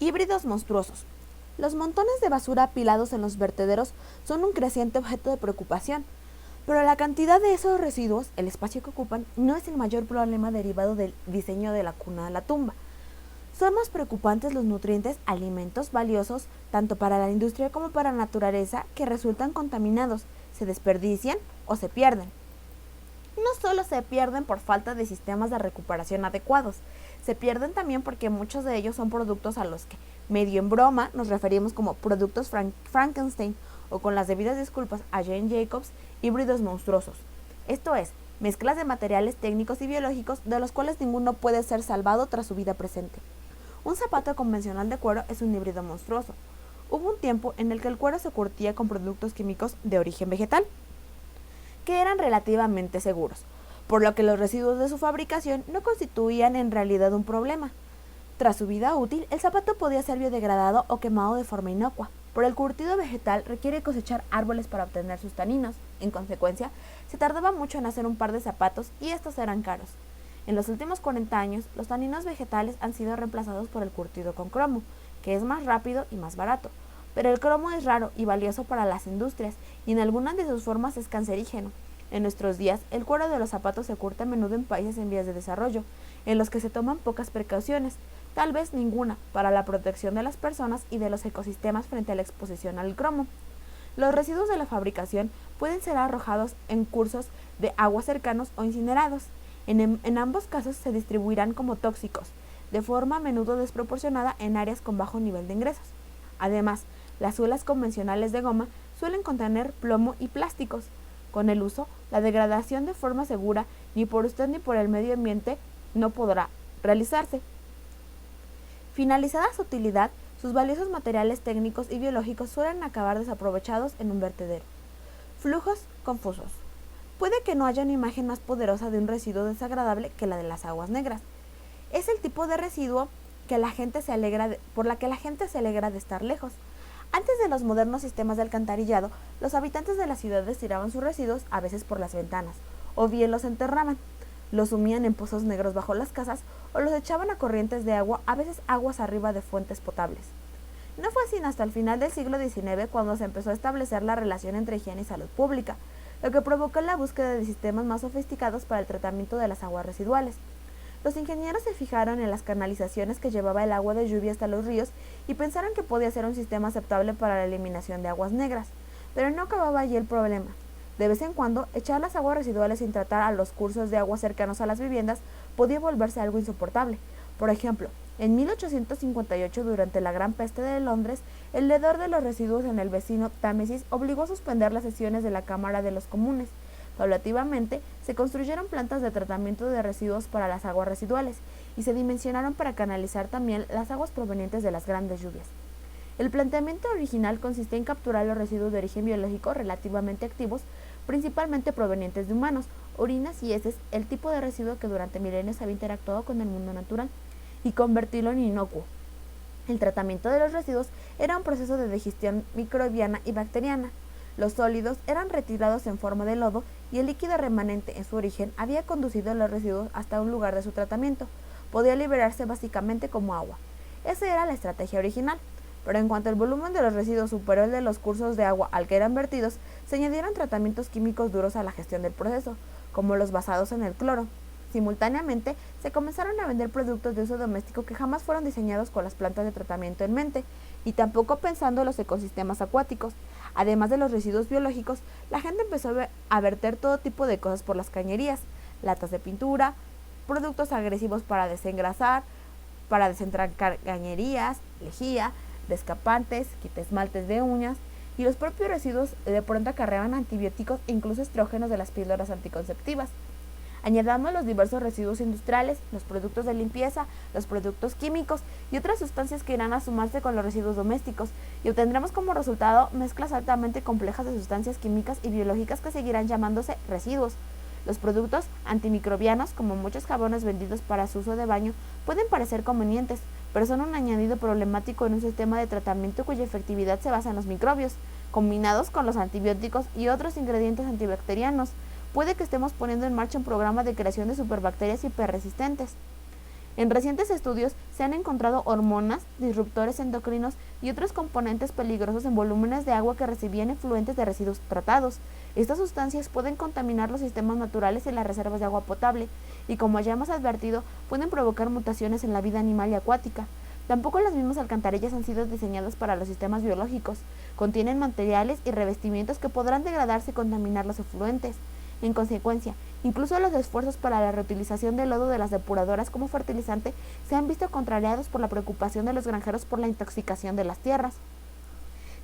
Híbridos monstruosos. Los montones de basura apilados en los vertederos son un creciente objeto de preocupación, pero la cantidad de esos residuos, el espacio que ocupan, no es el mayor problema derivado del diseño de la cuna de la tumba. Son más preocupantes los nutrientes, alimentos valiosos, tanto para la industria como para la naturaleza, que resultan contaminados, se desperdician o se pierden. No solo se pierden por falta de sistemas de recuperación adecuados, se pierden también porque muchos de ellos son productos a los que, medio en broma, nos referimos como productos Frankenstein o con las debidas disculpas a Jane Jacobs, híbridos monstruosos. Esto es, mezclas de materiales técnicos y biológicos de los cuales ninguno puede ser salvado tras su vida presente. Un zapato convencional de cuero es un híbrido monstruoso. Hubo un tiempo en el que el cuero se curtía con productos químicos de origen vegetal, que eran relativamente seguros, por lo que los residuos de su fabricación no constituían en realidad un problema. Tras su vida útil, el zapato podía ser biodegradado o quemado de forma inocua, pero el curtido vegetal requiere cosechar árboles para obtener sus taninos. En consecuencia, se tardaba mucho en hacer un par de zapatos y estos eran caros. En los últimos 40 años, los taninos vegetales han sido reemplazados por el curtido con cromo, que es más rápido y más barato. Pero el cromo es raro y valioso para las industrias, y en algunas de sus formas es cancerígeno. En nuestros días, el cuero de los zapatos se curte a menudo en países en vías de desarrollo, en los que se toman pocas precauciones, tal vez ninguna, para la protección de las personas y de los ecosistemas frente a la exposición al cromo. Los residuos de la fabricación pueden ser arrojados en cursos de agua cercanos o incinerados. En ambos casos se distribuirán como tóxicos, de forma a menudo desproporcionada en áreas con bajo nivel de ingresos. Además, las suelas convencionales de goma suelen contener plomo y plásticos. Con el uso, la degradación de forma segura, ni por usted ni por el medio ambiente, no podrá realizarse. Finalizada su utilidad, sus valiosos materiales técnicos y biológicos suelen acabar desaprovechados en un vertedero. Flujos confusos. Puede que no haya una imagen más poderosa de un residuo desagradable que la de las aguas negras. Es el tipo de residuo que por la que la gente se alegra de estar lejos. Antes de los modernos sistemas de alcantarillado, los habitantes de las ciudades tiraban sus residuos a veces por las ventanas, o bien los enterraban, los sumían en pozos negros bajo las casas o los echaban a corrientes de agua, a veces aguas arriba de fuentes potables. No fue sino hasta el final del siglo XIX cuando se empezó a establecer la relación entre higiene y salud pública, lo que provocó la búsqueda de sistemas más sofisticados para el tratamiento de las aguas residuales. Los ingenieros se fijaron en las canalizaciones que llevaba el agua de lluvia hasta los ríos y pensaron que podía ser un sistema aceptable para la eliminación de aguas negras. Pero no acababa allí el problema. De vez en cuando, echar las aguas residuales sin tratar a los cursos de agua cercanos a las viviendas podía volverse algo insoportable. Por ejemplo, en 1858, durante la Gran Peste de Londres, el hedor de los residuos en el vecino Támesis obligó a suspender las sesiones de la Cámara de los Comunes. Paulativamente, se construyeron plantas de tratamiento de residuos para las aguas residuales y se dimensionaron para canalizar también las aguas provenientes de las grandes lluvias. El planteamiento original consistía en capturar los residuos de origen biológico relativamente activos, principalmente provenientes de humanos, orinas y heces, el tipo de residuo que durante milenios había interactuado con el mundo natural, y convertirlo en inocuo. El tratamiento de los residuos era un proceso de digestión microbiana y bacteriana. Los sólidos eran retirados en forma de lodo y el líquido remanente en su origen había conducido los residuos hasta un lugar de su tratamiento. Podía liberarse básicamente como agua. Esa era la estrategia original. Pero en cuanto el volumen de los residuos superó el de los cursos de agua al que eran vertidos, se añadieron tratamientos químicos duros a la gestión del proceso, como los basados en el cloro. Simultáneamente, se comenzaron a vender productos de uso doméstico que jamás fueron diseñados con las plantas de tratamiento en mente, y tampoco pensando en los ecosistemas acuáticos. Además de los residuos biológicos, la gente empezó a verter todo tipo de cosas por las cañerías: latas de pintura, productos agresivos para desengrasar, para desentrancar cañerías, lejía, descapantes, quitaesmaltes de uñas, y los propios residuos de pronto acarreaban antibióticos e incluso estrógenos de las píldoras anticonceptivas. Añadamos los diversos residuos industriales, los productos de limpieza, los productos químicos y otras sustancias que irán a sumarse con los residuos domésticos, y obtendremos como resultado mezclas altamente complejas de sustancias químicas y biológicas que seguirán llamándose residuos. Los productos antimicrobianos, como muchos jabones vendidos para su uso de baño, pueden parecer convenientes, pero son un añadido problemático en un sistema de tratamiento cuya efectividad se basa en los microbios, combinados con los antibióticos y otros ingredientes antibacterianos. Puede que estemos poniendo en marcha un programa de creación de superbacterias hiperresistentes. En recientes estudios se han encontrado hormonas, disruptores endocrinos y otros componentes peligrosos en volúmenes de agua que recibían efluentes de residuos tratados. Estas sustancias pueden contaminar los sistemas naturales y las reservas de agua potable, y como ya hemos advertido, pueden provocar mutaciones en la vida animal y acuática. Tampoco las mismas alcantarillas han sido diseñadas para los sistemas biológicos. Contienen materiales y revestimientos que podrán degradarse y contaminar los efluentes. En consecuencia, incluso los esfuerzos para la reutilización del lodo de las depuradoras como fertilizante se han visto contrariados por la preocupación de los granjeros por la intoxicación de las tierras.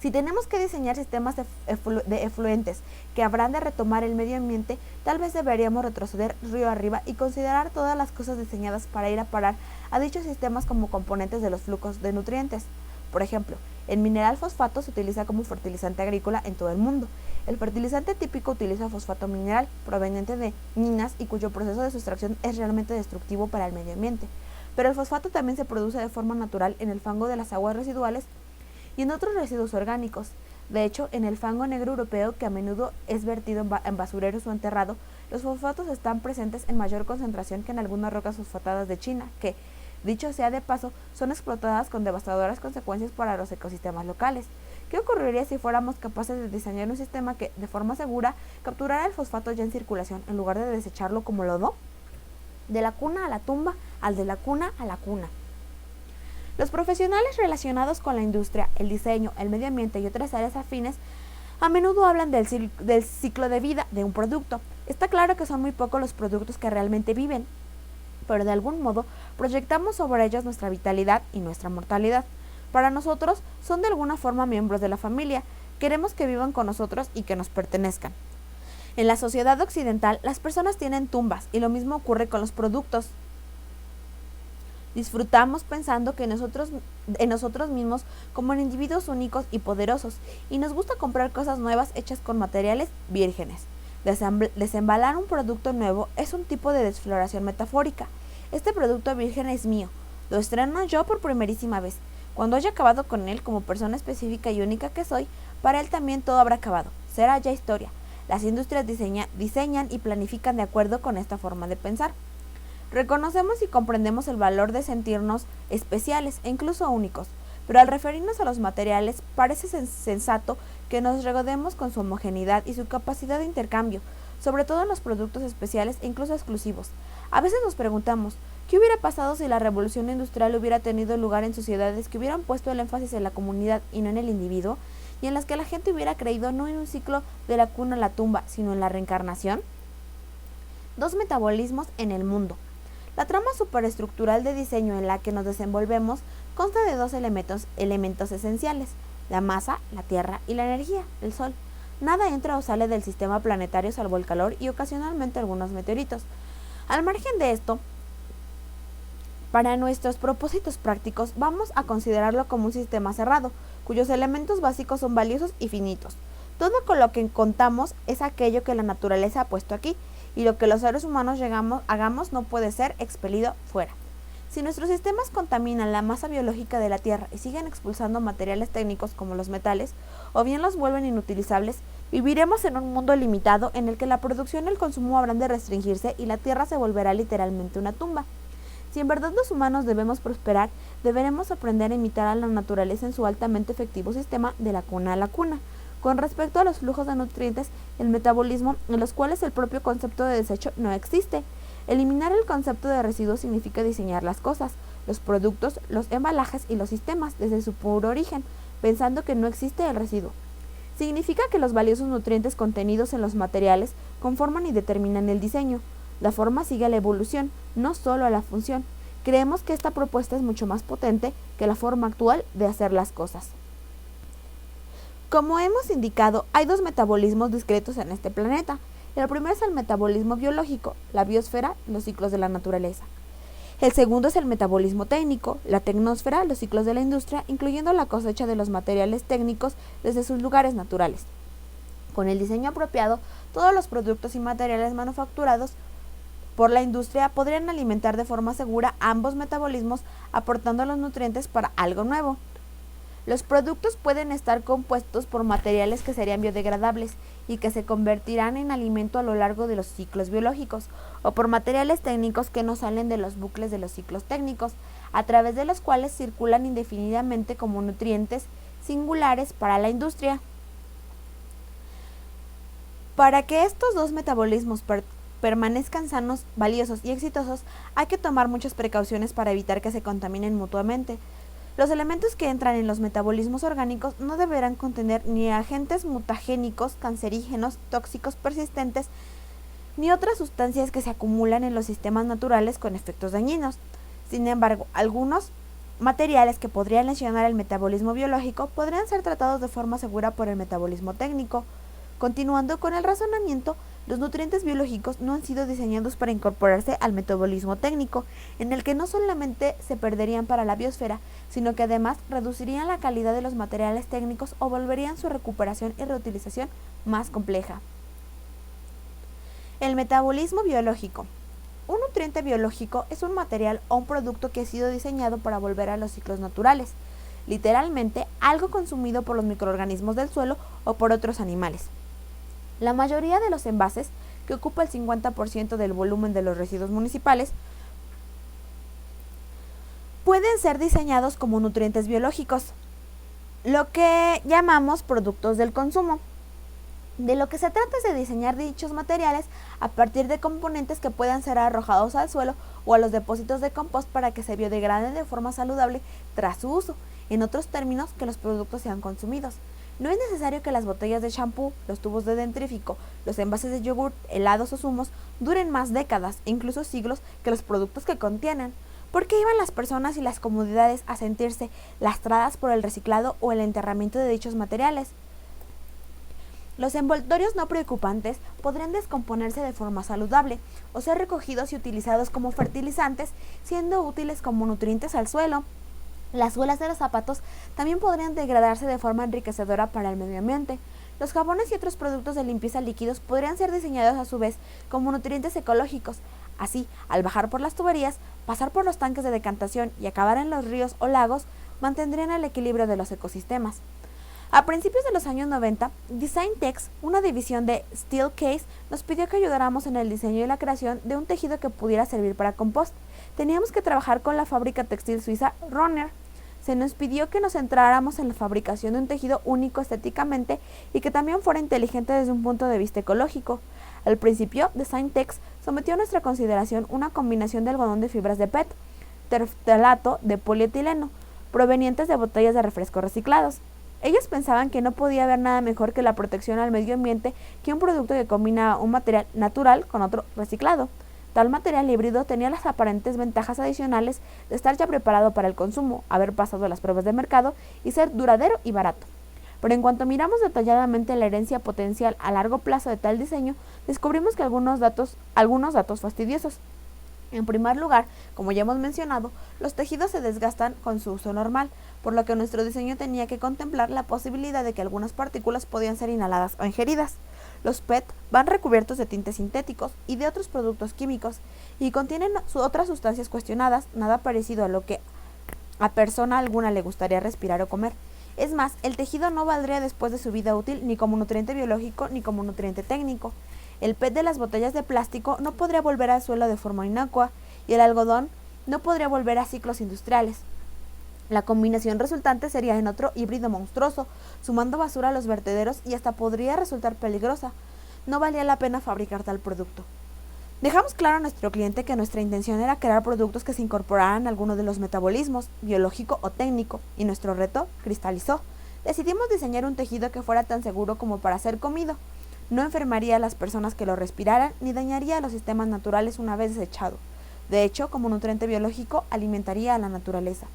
Si tenemos que diseñar sistemas de efluentes que habrán de retomar el medio ambiente, tal vez deberíamos retroceder río arriba y considerar todas las cosas diseñadas para ir a parar a dichos sistemas como componentes de los flujos de nutrientes. Por ejemplo, el mineral fosfato se utiliza como fertilizante agrícola en todo el mundo. El fertilizante típico utiliza fosfato mineral proveniente de minas y cuyo proceso de sustracción es realmente destructivo para el medio ambiente. Pero el fosfato también se produce de forma natural en el fango de las aguas residuales y en otros residuos orgánicos. De hecho, en el fango negro europeo, que a menudo es vertido en basureros o enterrado, los fosfatos están presentes en mayor concentración que en algunas rocas fosfatadas de China, que, dicho sea de paso, son explotadas con devastadoras consecuencias para los ecosistemas locales. ¿Qué ocurriría si fuéramos capaces de diseñar un sistema que, de forma segura, capturara el fosfato ya en circulación en lugar de desecharlo como lodo? De la cuna a la tumba, al de la cuna a la cuna. Los profesionales relacionados con la industria, el diseño, el medio ambiente y otras áreas afines a menudo hablan del ciclo de vida de un producto. Está claro que son muy pocos los productos que realmente viven, pero de algún modo proyectamos sobre ellos nuestra vitalidad y nuestra mortalidad. Para nosotros son de alguna forma miembros de la familia, queremos que vivan con nosotros y que nos pertenezcan. En la sociedad occidental, las personas tienen tumbas y lo mismo ocurre con los productos. Disfrutamos pensando que en nosotros mismos como en individuos únicos y poderosos, y nos gusta comprar cosas nuevas hechas con materiales vírgenes. Desembalar un producto nuevo es un tipo de desfloración metafórica. Este producto virgen es mío, lo estreno yo por primerísima vez. Cuando haya acabado con él como persona específica y única que soy, para él también todo habrá acabado, será ya historia. Las industrias diseñan y planifican de acuerdo con esta forma de pensar. Reconocemos y comprendemos el valor de sentirnos especiales e incluso únicos, pero al referirnos a los materiales parece sensato que nos regodemos con su homogeneidad y su capacidad de intercambio, sobre todo en los productos especiales e incluso exclusivos. A veces nos preguntamos, ¿qué hubiera pasado si la revolución industrial hubiera tenido lugar en sociedades que hubieran puesto el énfasis en la comunidad y no en el individuo, y en las que la gente hubiera creído no en un ciclo de la cuna a la tumba, sino en la reencarnación? Dos metabolismos en el mundo. La trama superestructural de diseño en la que nos desenvolvemos consta de dos elementos esenciales, la masa, la tierra, y la energía, el sol. Nada entra o sale del sistema planetario salvo el calor y ocasionalmente algunos meteoritos. Al margen de esto, para nuestros propósitos prácticos vamos a considerarlo como un sistema cerrado, cuyos elementos básicos son valiosos y finitos. Todo con lo que contamos es aquello que la naturaleza ha puesto aquí, y lo que los seres humanos hagamos no puede ser expelido fuera. Si nuestros sistemas contaminan la masa biológica de la Tierra y siguen expulsando materiales técnicos como los metales, o bien los vuelven inutilizables, viviremos en un mundo limitado en el que la producción y el consumo habrán de restringirse y la Tierra se volverá literalmente una tumba. Si en verdad los humanos debemos prosperar, deberemos aprender a imitar a la naturaleza en su altamente efectivo sistema de la cuna a la cuna. Con respecto a los flujos de nutrientes, el metabolismo, en los cuales el propio concepto de desecho no existe. Eliminar el concepto de residuos significa diseñar las cosas, los productos, los embalajes y los sistemas desde su puro origen, pensando que no existe el residuo. Significa que los valiosos nutrientes contenidos en los materiales conforman y determinan el diseño. La forma sigue a la evolución, no solo a la función. Creemos que esta propuesta es mucho más potente que la forma actual de hacer las cosas. Como hemos indicado, hay dos metabolismos discretos en este planeta. El primero es el metabolismo biológico, la biosfera, los ciclos de la naturaleza. El segundo es el metabolismo técnico, la tecnosfera, los ciclos de la industria, incluyendo la cosecha de los materiales técnicos desde sus lugares naturales. Con el diseño apropiado, todos los productos y materiales manufacturados por la industria podrían alimentar de forma segura ambos metabolismos, aportando los nutrientes para algo nuevo. Los productos pueden estar compuestos por materiales que serían biodegradables y que se convertirán en alimento a lo largo de los ciclos biológicos, o por materiales técnicos que no salen de los bucles de los ciclos técnicos, a través de los cuales circulan indefinidamente como nutrientes singulares para la industria. Para que estos dos metabolismos permanezcan sanos, valiosos y exitosos, hay que tomar muchas precauciones para evitar que se contaminen mutuamente. Los elementos que entran en los metabolismos orgánicos no deberán contener ni agentes mutagénicos, cancerígenos, tóxicos persistentes, ni otras sustancias que se acumulan en los sistemas naturales con efectos dañinos. Sin embargo, algunos materiales que podrían lesionar el metabolismo biológico podrían ser tratados de forma segura por el metabolismo técnico. Continuando con el razonamiento, los nutrientes biológicos no han sido diseñados para incorporarse al metabolismo técnico, en el que no solamente se perderían para la biosfera, sino que además reducirían la calidad de los materiales técnicos o volverían su recuperación y reutilización más compleja. El metabolismo biológico. Un nutriente biológico es un material o un producto que ha sido diseñado para volver a los ciclos naturales, literalmente algo consumido por los microorganismos del suelo o por otros animales. La mayoría de los envases, que ocupa el 50% del volumen de los residuos municipales, pueden ser diseñados como nutrientes biológicos, lo que llamamos productos del consumo. De lo que se trata es de diseñar dichos materiales a partir de componentes que puedan ser arrojados al suelo o a los depósitos de compost para que se biodegraden de forma saludable tras su uso, en otros términos, que los productos sean consumidos. No es necesario que las botellas de champú, los tubos de dentrífico, los envases de yogur, helados o zumos duren más décadas e incluso siglos que los productos que contienen. ¿Por qué iban las personas y las comunidades a sentirse lastradas por el reciclado o el enterramiento de dichos materiales? Los envoltorios no preocupantes podrían descomponerse de forma saludable o ser recogidos y utilizados como fertilizantes, siendo útiles como nutrientes al suelo. Las suelas de los zapatos también podrían degradarse de forma enriquecedora para el medio ambiente. Los jabones y otros productos de limpieza líquidos podrían ser diseñados a su vez como nutrientes ecológicos. Así, al bajar por las tuberías, pasar por los tanques de decantación y acabar en los ríos o lagos, mantendrían el equilibrio de los ecosistemas. A principios de los años 90, Designtex, una división de Steelcase, nos pidió que ayudáramos en el diseño y la creación de un tejido que pudiera servir para compost. Teníamos que trabajar con la fábrica textil suiza Ronner. Se nos pidió que nos centráramos en la fabricación de un tejido único estéticamente y que también fuera inteligente desde un punto de vista ecológico. Al principio, Designtex sometió a nuestra consideración una combinación de algodón de fibras de PET, terftalato de polietileno, provenientes de botellas de refrescos reciclados. Ellos pensaban que no podía haber nada mejor que la protección al medio ambiente que un producto que combina un material natural con otro reciclado. Tal material híbrido tenía las aparentes ventajas adicionales de estar ya preparado para el consumo, haber pasado las pruebas de mercado y ser duradero y barato. Pero en cuanto miramos detalladamente la herencia potencial a largo plazo de tal diseño, descubrimos que algunos datos fastidiosos. En primer lugar, como ya hemos mencionado, los tejidos se desgastan con su uso normal, por lo que nuestro diseño tenía que contemplar la posibilidad de que algunas partículas podían ser inhaladas o ingeridas. Los PET van recubiertos de tintes sintéticos y de otros productos químicos y contienen otras sustancias cuestionadas, nada parecido a lo que a persona alguna le gustaría respirar o comer. Es más, el tejido no valdría después de su vida útil ni como nutriente biológico ni como nutriente técnico. El PET de las botellas de plástico no podría volver al suelo de forma inocua y el algodón no podría volver a ciclos industriales. La combinación resultante sería en otro híbrido monstruoso, sumando basura a los vertederos y hasta podría resultar peligrosa. No valía la pena fabricar tal producto. Dejamos claro a nuestro cliente que nuestra intención era crear productos que se incorporaran a alguno de los metabolismos, biológico o técnico, y nuestro reto cristalizó. Decidimos diseñar un tejido que fuera tan seguro como para ser comido. No enfermaría a las personas que lo respiraran ni dañaría a los sistemas naturales una vez desechado. De hecho, como nutriente biológico, alimentaría a la naturaleza.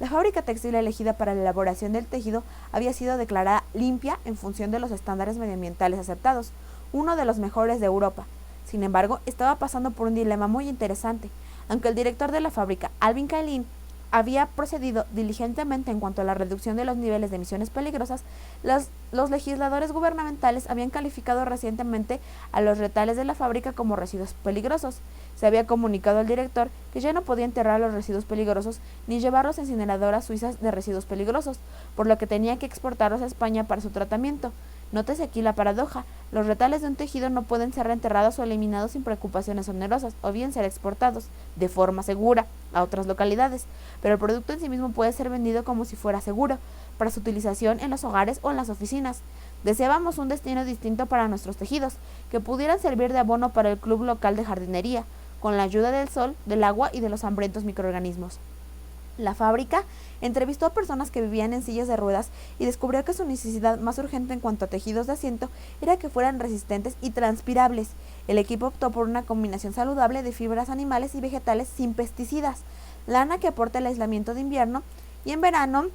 La fábrica textil elegida para la elaboración del tejido había sido declarada limpia en función de los estándares medioambientales aceptados, uno de los mejores de Europa. Sin embargo, estaba pasando por un dilema muy interesante. Aunque el director de la fábrica, Alvin Kaelin, había procedido diligentemente en cuanto a la reducción de los niveles de emisiones peligrosas, los legisladores gubernamentales habían calificado recientemente a los retales de la fábrica como residuos peligrosos. Se había comunicado al director que ya no podía enterrar los residuos peligrosos ni llevarlos a incineradoras suizas de residuos peligrosos, por lo que tenía que exportarlos a España para su tratamiento. Nótese aquí la paradoja: los retales de un tejido no pueden ser reenterrados o eliminados sin preocupaciones onerosas, o bien ser exportados, de forma segura, a otras localidades, pero el producto en sí mismo puede ser vendido como si fuera seguro, para su utilización en los hogares o en las oficinas. Deseábamos un destino distinto para nuestros tejidos, que pudieran servir de abono para el club local de jardinería, con la ayuda del sol, del agua y de los hambrientos microorganismos. La fábrica entrevistó a personas que vivían en sillas de ruedas y descubrió que su necesidad más urgente en cuanto a tejidos de asiento era que fueran resistentes y transpirables. El equipo optó por una combinación saludable de fibras animales y vegetales sin pesticidas, lana que aporta el aislamiento de invierno y en verano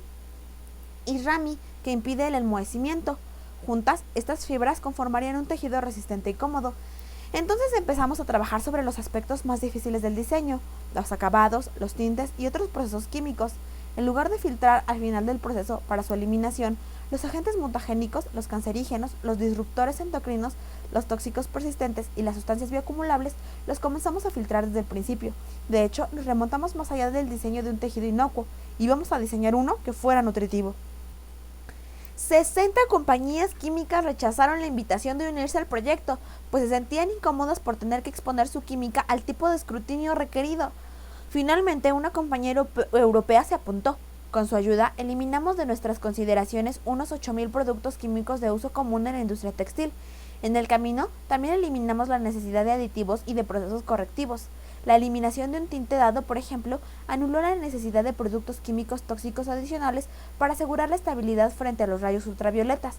y rami que impide el enmohecimiento. Juntas, estas fibras conformarían un tejido resistente y cómodo. Entonces empezamos a trabajar sobre los aspectos más difíciles del diseño, los acabados, los tintes y otros procesos químicos. En lugar de filtrar al final del proceso para su eliminación los agentes mutagénicos, los cancerígenos, los disruptores endocrinos, los tóxicos persistentes y las sustancias bioacumulables, los comenzamos a filtrar desde el principio. De hecho, nos remontamos más allá del diseño de un tejido inocuo y íbamos a diseñar uno que fuera nutritivo. 60 compañías químicas rechazaron la invitación de unirse al proyecto, pues se sentían incómodas por tener que exponer su química al tipo de escrutinio requerido. Finalmente, una compañía europea se apuntó. Con su ayuda, eliminamos de nuestras consideraciones unos 8.000 productos químicos de uso común en la industria textil. En el camino, también eliminamos la necesidad de aditivos y de procesos correctivos. La eliminación de un tinte dado, por ejemplo, anuló la necesidad de productos químicos tóxicos adicionales para asegurar la estabilidad frente a los rayos ultravioletas.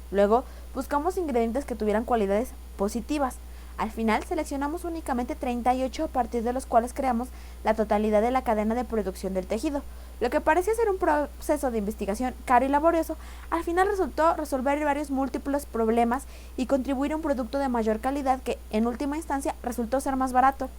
Luego, buscamos ingredientes que tuvieran cualidades positivas. Al final, seleccionamos únicamente 38, a partir de los cuales creamos la totalidad de la cadena de producción del tejido. Lo que parecía ser un proceso de investigación caro y laborioso, al final resultó resolver varios múltiples problemas y contribuir a un producto de mayor calidad que, en última instancia, resultó ser más barato.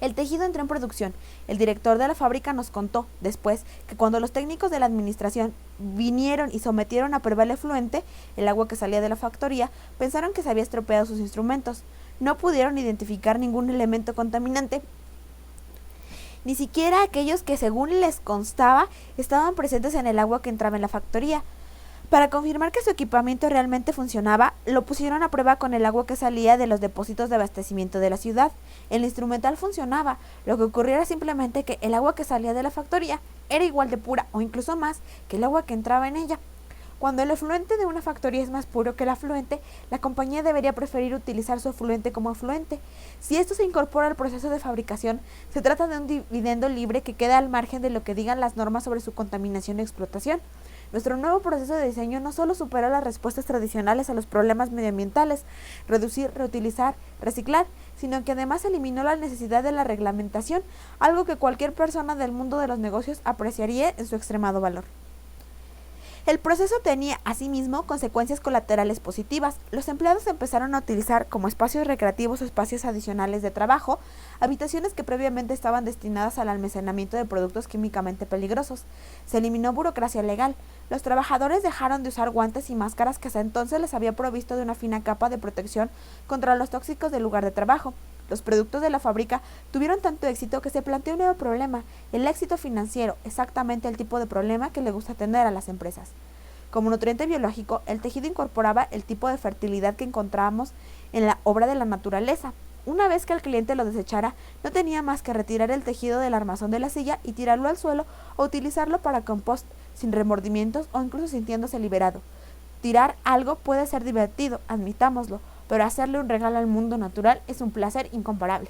El tejido entró en producción. El director de la fábrica nos contó, después, que cuando los técnicos de la administración vinieron y sometieron a prueba el efluente, el agua que salía de la factoría, pensaron que se había estropeado sus instrumentos. No pudieron identificar ningún elemento contaminante, ni siquiera aquellos que, según les constaba, estaban presentes en el agua que entraba en la factoría. Para confirmar que su equipamiento realmente funcionaba, lo pusieron a prueba con el agua que salía de los depósitos de abastecimiento de la ciudad. El instrumental funcionaba. Lo que ocurría era simplemente que el agua que salía de la factoría era igual de pura o incluso más que el agua que entraba en ella. Cuando el efluente de una factoría es más puro que el afluente, la compañía debería preferir utilizar su efluente como afluente. Si esto se incorpora al proceso de fabricación, se trata de un dividendo libre que queda al margen de lo que digan las normas sobre su contaminación y explotación. Nuestro nuevo proceso de diseño no solo superó las respuestas tradicionales a los problemas medioambientales, reducir, reutilizar, reciclar, sino que además eliminó la necesidad de la reglamentación, algo que cualquier persona del mundo de los negocios apreciaría en su extremado valor. El proceso tenía, asimismo, consecuencias colaterales positivas. Los empleados empezaron a utilizar como espacios recreativos o espacios adicionales de trabajo habitaciones que previamente estaban destinadas al almacenamiento de productos químicamente peligrosos. Se eliminó burocracia legal. Los trabajadores dejaron de usar guantes y máscaras que hasta entonces les había provisto de una fina capa de protección contra los tóxicos del lugar de trabajo. Los productos de la fábrica tuvieron tanto éxito que se planteó un nuevo problema, el éxito financiero, exactamente el tipo de problema que le gusta tener a las empresas. Como nutriente biológico, el tejido incorporaba el tipo de fertilidad que encontramos en la obra de la naturaleza. Una vez que el cliente lo desechara, no tenía más que retirar el tejido del armazón de la silla y tirarlo al suelo o utilizarlo para compost, sin remordimientos o incluso sintiéndose liberado. Tirar algo puede ser divertido, admitámoslo, pero hacerle un regalo al mundo natural es un placer incomparable.